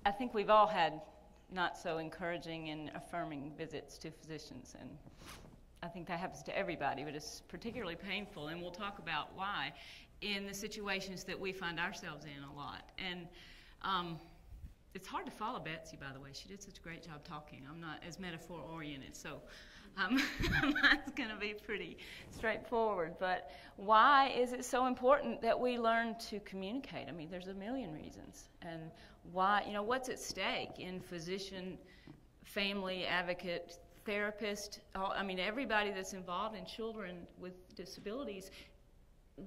I think we've all had not so encouraging and affirming visits to physicians, and I think that happens to everybody, but it's particularly painful, and we'll talk about why in the situations that we find ourselves in a lot. And it's hard to follow Betsy, by the way. She did such a great job talking. I'm not as metaphor-oriented, so mine's going to be pretty straightforward. But why is it so important that we learn to communicate? I mean, there's a million reasons. And why, you know, what's at stake in physician, family, advocate, therapist, I mean, everybody that's involved in children with disabilities,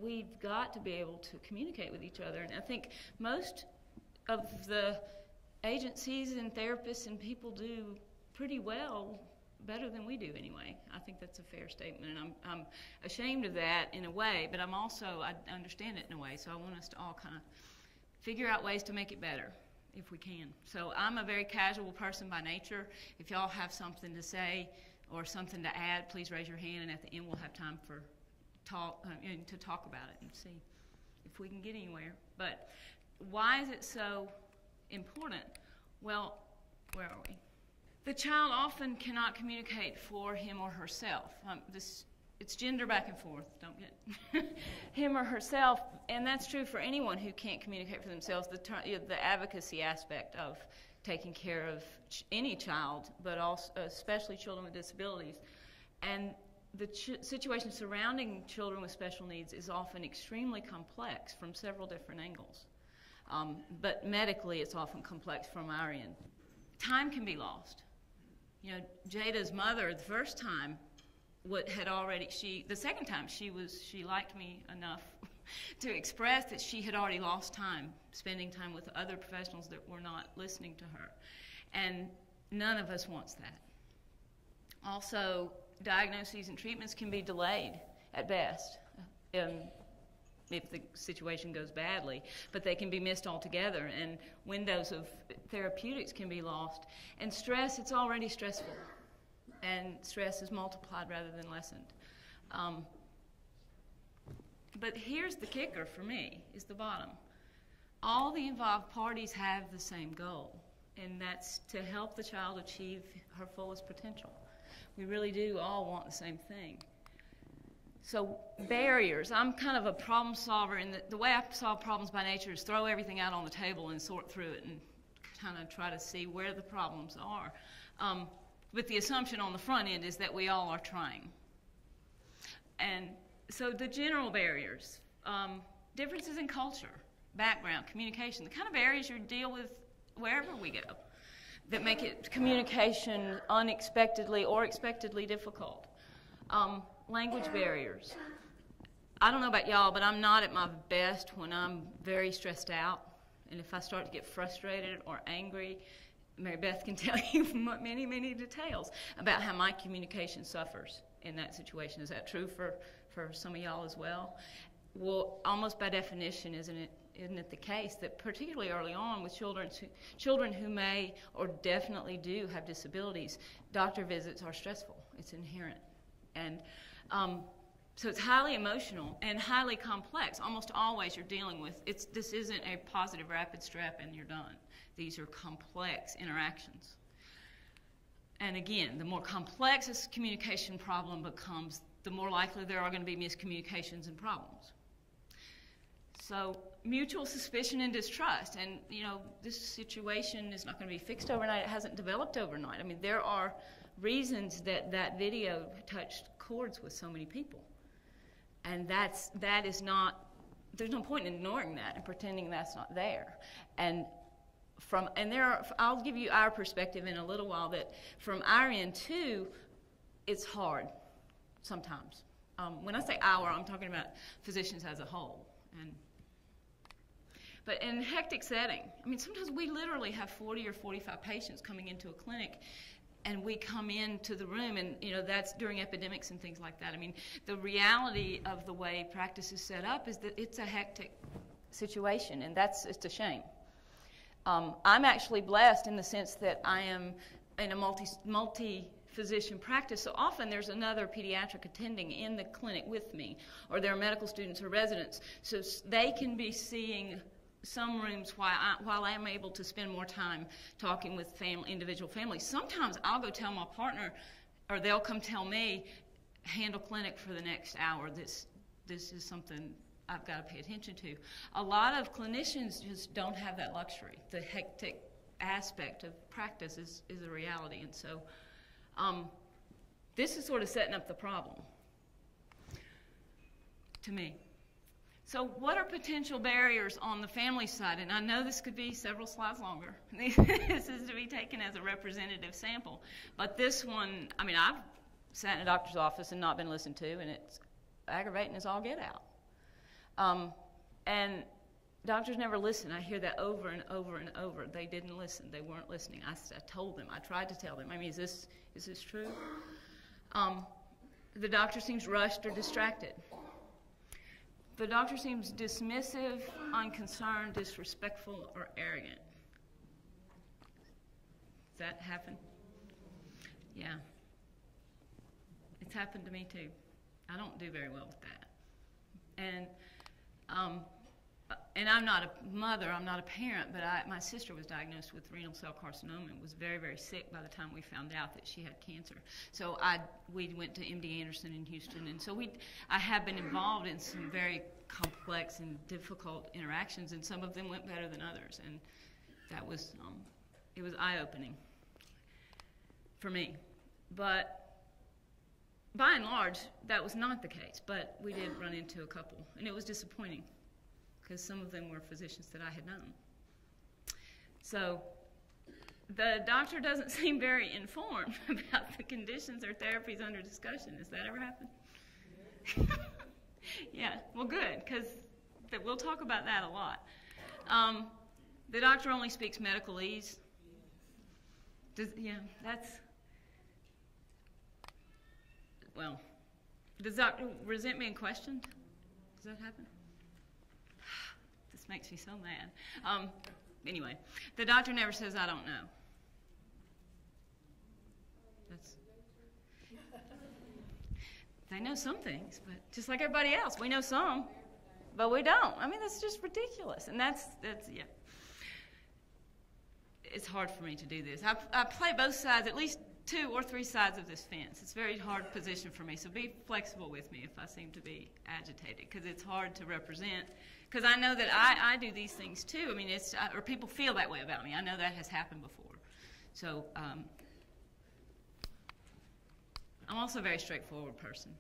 we've got to be able to communicate with each other. And I think most of the agencies and therapists and people do pretty well, better than we do anyway. I think that's a fair statement, and I'm ashamed of that in a way, but I understand it in a way, so I want us to all kind of figure out ways to make it better if we can. So I'm a very casual person by nature. If y'all have something to say or something to add, please raise your hand, and at the end we'll have time for to talk about it and see if we can get anywhere. But why is it so important? Well, where are we? The child often cannot communicate for him or herself. It's gender back and forth, don't get him or herself, and that's true for anyone who can't communicate for themselves. The advocacy aspect of taking care of any child, but also especially children with disabilities. And the situation surrounding children with special needs is often extremely complex from several different angles. But medically, it's often complex from our end. Time can be lost. You know, Jada's mother, the first time, the second time she liked me enough to express that she had already lost time spending time with other professionals that were not listening to her. And none of us wants that. Also, diagnoses and treatments can be delayed at best if the situation goes badly, but they can be missed altogether, and windows of therapeutics can be lost. And stress, it's already stressful, and stress is multiplied rather than lessened. But here's the kicker for me, is the bottom. All the involved parties have the same goal, and that's to help the child achieve her fullest potential. We really do all want the same thing. So barriers, I'm kind of a problem solver, and the way I solve problems by nature is throw everything out on the table and sort through it and kind of try to see where the problems are. But the assumption on the front end is that we all are trying. And so the general barriers, differences in culture, background, communication, the kind of barriers you deal with wherever we go that make it communication unexpectedly or expectedly difficult. Language barriers. I don't know about y'all, but I'm not at my best when I'm very stressed out. And if I start to get frustrated or angry, Mary Beth can tell you many, many details about how my communication suffers in that situation. Is that true for some of y'all as well? Well, almost by definition, isn't it the case that particularly early on with children who may or definitely do have disabilities, doctor visits are stressful. It's inherent. And so it's highly emotional and highly complex. Almost always you're dealing with, this isn't a positive rapid strep and you're done. These are complex interactions. And again, the more complex this communication problem becomes, the more likely there are going to be miscommunications and problems. So mutual suspicion and distrust, and you know, this situation is not going to be fixed overnight. It hasn't developed overnight. I mean, there are reasons that video touched chords with so many people, and that is not. There's no point in ignoring that and pretending that's not there. And I'll give you our perspective in a little while. That from our end too, it's hard sometimes. When I say our, I'm talking about physicians as a whole. But in a hectic setting, I mean, sometimes we literally have 40 or 45 patients coming into a clinic, and we come into the room, and you know, that's during epidemics and things like that. I mean, the reality of the way practice is set up is that it's a hectic situation, and it's a shame. I'm actually blessed in the sense that I am in a multi-physician practice, so often there's another pediatric attending in the clinic with me, or there are medical students or residents, so they can be seeing some rooms while I'm able to spend more time talking with individual families. Sometimes I'll go tell my partner, or they'll come tell me, handle clinic for the next hour. This is something I've got to pay attention to. A lot of clinicians just don't have that luxury. The hectic aspect of practice is a reality, and so this is sort of setting up the problem to me. So what are potential barriers on the family side? And I know this could be several slides longer. This is to be taken as a representative sample. But this one, I mean, I've sat in a doctor's office and not been listened to, and it's aggravating as all get out. And doctors never listen. I hear that over and over and over. They didn't listen. They weren't listening. I told them. I tried to tell them. I mean, is this true? The doctor seems rushed or distracted. The doctor seems dismissive, unconcerned, disrespectful, or arrogant. Does that happen? Yeah. It's happened to me too. I don't do very well with that. And I'm not a mother, I'm not a parent, but my sister was diagnosed with renal cell carcinoma and was very, very sick by the time we found out that she had cancer. So we went to MD Anderson in Houston, and so I have been involved in some very complex and difficult interactions, and some of them went better than others, and that was, it was eye-opening for me. But by and large, that was not the case, but we did run into a couple, and it was disappointing, because some of them were physicians that I had known. So the doctor doesn't seem very informed about the conditions or therapies under discussion. Has that ever happened? Yeah, well, good, because we'll talk about that a lot. The doctor only speaks medicalese. Well, does doctor resent being questioned? Does that happen? This makes me so mad. Anyway, the doctor never says, I don't know. They know some things, but just like everybody else, we know some, but we don't. I mean, that's just ridiculous, and that's yeah. It's hard for me to do this. I play both sides, at least 2 or 3 sides of this fence. It's a very hard position for me, so be flexible with me if I seem to be agitated, because it's hard to represent, because I know that I do these things too. I mean, or people feel that way about me. I know that has happened before. So I'm also a very straightforward person,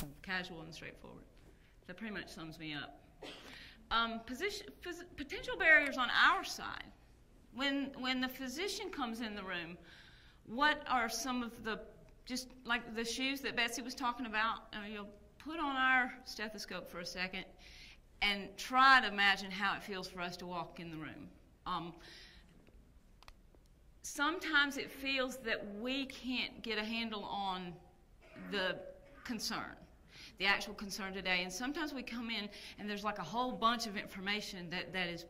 so casual and straightforward. That pretty much sums me up. Potential barriers on our side. When the physician comes in the room, what are some of just like the shoes that Betsy was talking about? You'll put on our stethoscope for a second and try to imagine how it feels for us to walk in the room. Sometimes it feels that we can't get a handle on the concern, the actual concern today. And sometimes we come in and there's like a whole bunch of information that is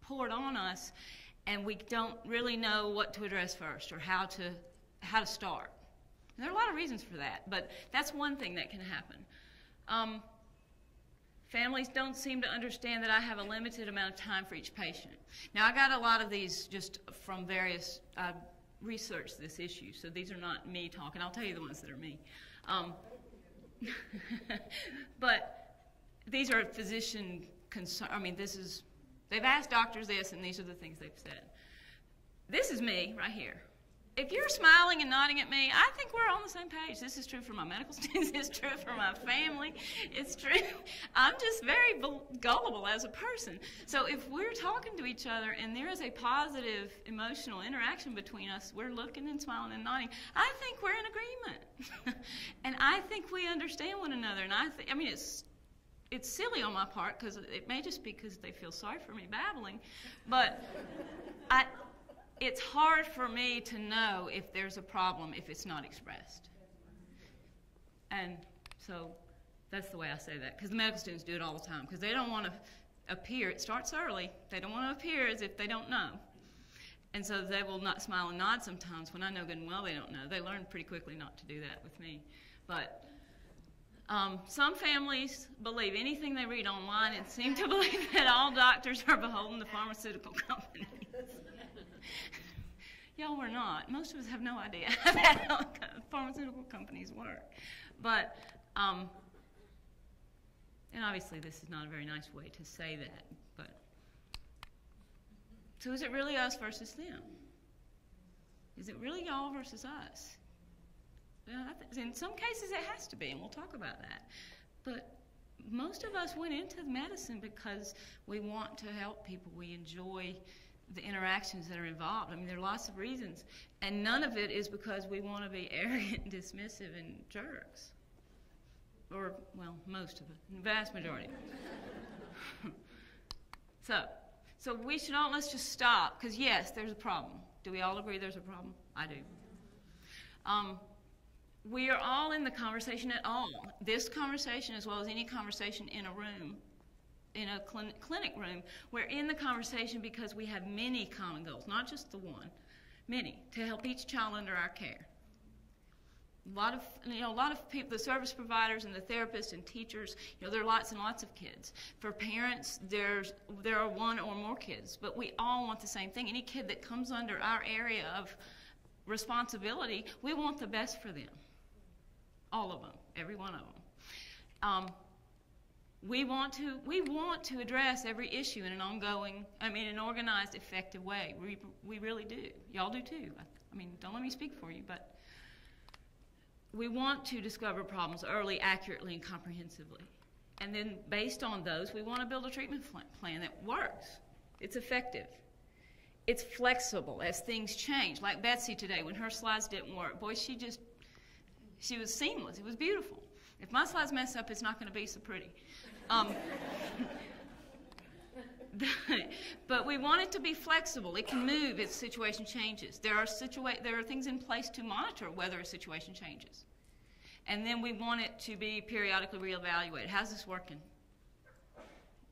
poured on us, and we don't really know what to address first or how to start. And there are a lot of reasons for that, but that's one thing that can happen. Families don't seem to understand that I have a limited amount of time for each patient. Now, I got a lot of these just from various research this issue, so these are not me talking. I'll tell you the ones that are me. But these are physician concern. I mean, they've asked doctors this, and these are the things they've said. This is me right here. If you're smiling and nodding at me, I think we're on the same page. This is true for my medical students. It's true for my family. It's true. I'm just very gullible as a person. So if we're talking to each other and there is a positive emotional interaction between us, we're looking and smiling and nodding, I think we're in agreement. And I think we understand one another. And I mean, it's silly on my part, because it may just be because they feel sorry for me babbling, but it's hard for me to know if there's a problem if it's not expressed. And so that's the way I say that, because the medical students do it all the time, because they don't want to appear, it starts early, they don't want to appear as if they don't know. And so they will not smile and nod sometimes when I know good and well they don't know. They learn pretty quickly not to do that with me. But Some families believe anything they read online and seem to believe that all doctors are beholden to pharmaceutical companies. Y'all, we're not. Most of us have no idea how pharmaceutical companies work. But, and obviously this is not a very nice way to say that, but, so is it really us versus them? Is it really y'all versus us? Well, in some cases it has to be, and we'll talk about that. But most of us went into medicine because we want to help people. We enjoy the interactions that are involved. I mean, there are lots of reasons, and none of it is because we want to be arrogant and dismissive and jerks. Or, well, most of it, the vast majority. So we should all, let's just stop, because yes, there's a problem. Do we all agree there's a problem? I do. We are all in the conversation at all. This conversation, as well as any conversation in a room, in a clinic room, we're in the conversation because we have many common goals, not just the one, many, to help each child under our care. A lot of people, the service providers and the therapists and teachers, there are lots and lots of kids. For parents, there are one or more kids, but we all want the same thing. Any kid that comes under our area of responsibility, we want the best for them. All of them, every one of them. We want to address every issue in an an organized, effective way. We really do. Y'all do too. I mean, don't let me speak for you, but we want to discover problems early, accurately, and comprehensively. And then based on those, we want to build a treatment plan that works. It's effective. It's flexible as things change. Like Betsy today, when her slides didn't work, boy, she was seamless. It was beautiful. If my slides mess up, it's not going to be so pretty. But we want it to be flexible. It can move if the situation changes. There are things in place to monitor whether a situation changes. And then we want it to be periodically reevaluated. How's this working?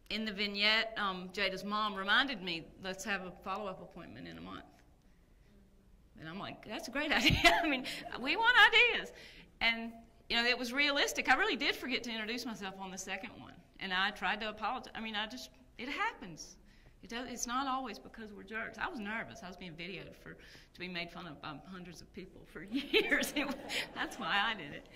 In the vignette, Jada's mom reminded me, let's have a follow-up appointment in a month. And I'm like, that's a great idea. I mean, we want ideas. And, it was realistic. I really did forget to introduce myself on the second one. And I tried to apologize. I mean, it happens. It's not always because we're jerks. I was nervous. I was being videoed to be made fun of by hundreds of people for years. That's why I did it.